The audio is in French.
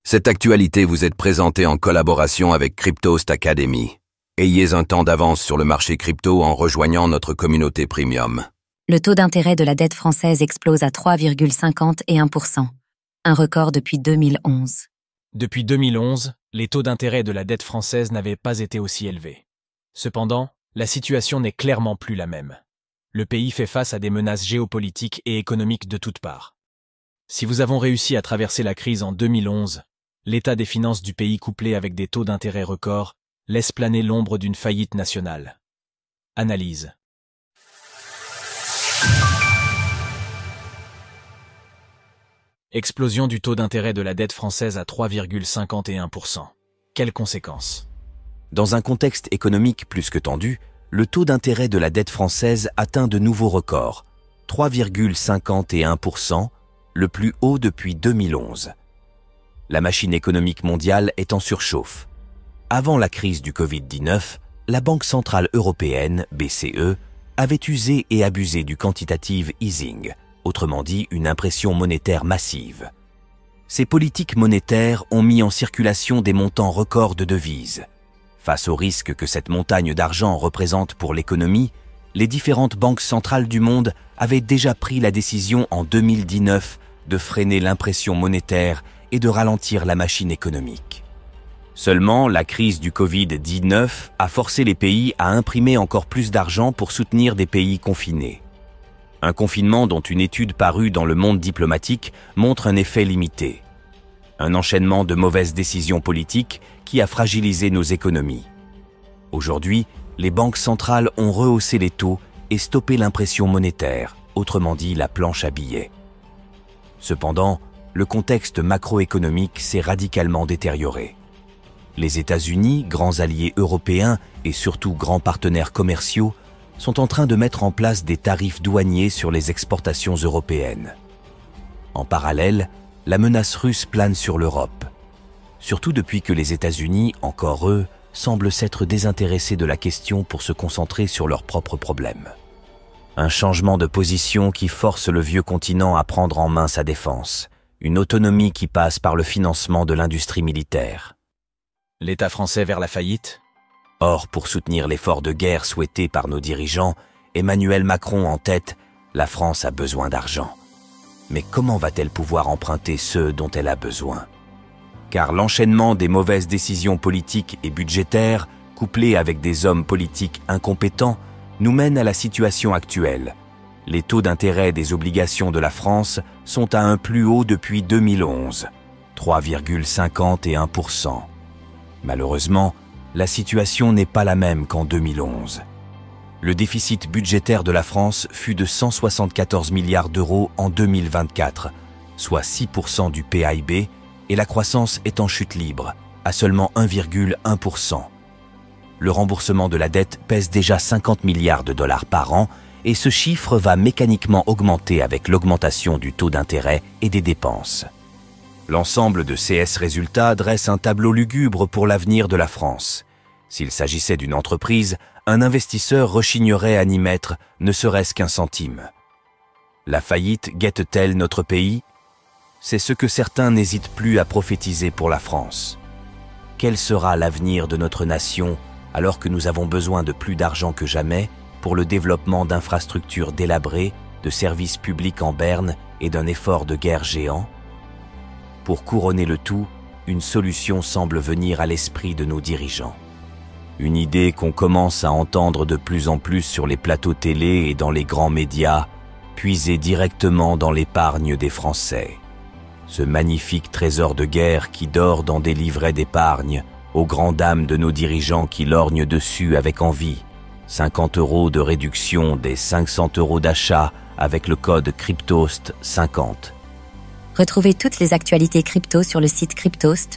Cette actualité vous est présentée en collaboration avec Cryptost Academy. Ayez un temps d'avance sur le marché crypto en rejoignant notre communauté premium. Le taux d'intérêt de la dette française explose à 3,51%, un record depuis 2011. Depuis 2011, les taux d'intérêt de la dette française n'avaient pas été aussi élevés. Cependant, la situation n'est clairement plus la même. Le pays fait face à des menaces géopolitiques et économiques de toutes parts. Si nous avons réussi à traverser la crise en 2011, l'état des finances du pays couplé avec des taux d'intérêt records laisse planer l'ombre d'une faillite nationale. Analyse. Explosion du taux d'intérêt de la dette française à 3,51%. Quelles conséquences? Dans un contexte économique plus que tendu, le taux d'intérêt de la dette française atteint de nouveaux records, 3,51%, le plus haut depuis 2011. La machine économique mondiale est en surchauffe. Avant la crise du Covid-19, la Banque centrale européenne, BCE, avait usé et abusé du quantitative easing, autrement dit une impression monétaire massive. Ces politiques monétaires ont mis en circulation des montants records de devises. Face au risque que cette montagne d'argent représente pour l'économie, les différentes banques centrales du monde avaient déjà pris la décision en 2019 de freiner l'impression monétaire et de ralentir la machine économique. Seulement, la crise du Covid-19 a forcé les pays à imprimer encore plus d'argent pour soutenir des pays confinés. Un confinement dont une étude parue dans le monde diplomatique montre un effet limité. Un enchaînement de mauvaises décisions politiques qui a fragilisé nos économies. Aujourd'hui, les banques centrales ont rehaussé les taux et stoppé l'impression monétaire, autrement dit la planche à billets. Cependant, le contexte macroéconomique s'est radicalement détérioré. Les États-Unis, grands alliés européens et surtout grands partenaires commerciaux, sont en train de mettre en place des tarifs douaniers sur les exportations européennes. En parallèle, la menace russe plane sur l'Europe, surtout depuis que les États-Unis, encore eux, semblent s'être désintéressés de la question pour se concentrer sur leurs propres problèmes. Un changement de position qui force le vieux continent à prendre en main sa défense, une autonomie qui passe par le financement de l'industrie militaire. L'État français vers la faillite? Or, pour soutenir l'effort de guerre souhaité par nos dirigeants, Emmanuel Macron en tête, la France a besoin d'argent. Mais comment va-t-elle pouvoir emprunter ce dont elle a besoin? Car l'enchaînement des mauvaises décisions politiques et budgétaires, couplé avec des hommes politiques incompétents, nous mène à la situation actuelle. Les taux d'intérêt des obligations de la France sont à un plus haut depuis 2011, 3,51%. Malheureusement, la situation n'est pas la même qu'en 2011. Le déficit budgétaire de la France fut de 174 milliards d'euros en 2024, soit 6% du PIB, et la croissance est en chute libre, à seulement 1,1%. Le remboursement de la dette pèse déjà 50 milliards de dollars par an, et ce chiffre va mécaniquement augmenter avec l'augmentation du taux d'intérêt et des dépenses. L'ensemble de ces résultats dresse un tableau lugubre pour l'avenir de la France. S'il s'agissait d'une entreprise, un investisseur rechignerait à n'y mettre ne serait-ce qu'un centime. La faillite guette-t-elle notre pays? C'est ce que certains n'hésitent plus à prophétiser pour la France. Quel sera l'avenir de notre nation alors que nous avons besoin de plus d'argent que jamais pour le développement d'infrastructures délabrées, de services publics en berne et d'un effort de guerre géant? Pour couronner le tout, une solution semble venir à l'esprit de nos dirigeants. Une idée qu'on commence à entendre de plus en plus sur les plateaux télé et dans les grands médias, puisée directement dans l'épargne des Français. Ce magnifique trésor de guerre qui dort dans des livrets d'épargne, aux grandes dames de nos dirigeants qui lorgnent dessus avec envie. 50 € de réduction des 500 € d'achat avec le code Cryptost50. Retrouvez toutes les actualités crypto sur le site cryptost.fr.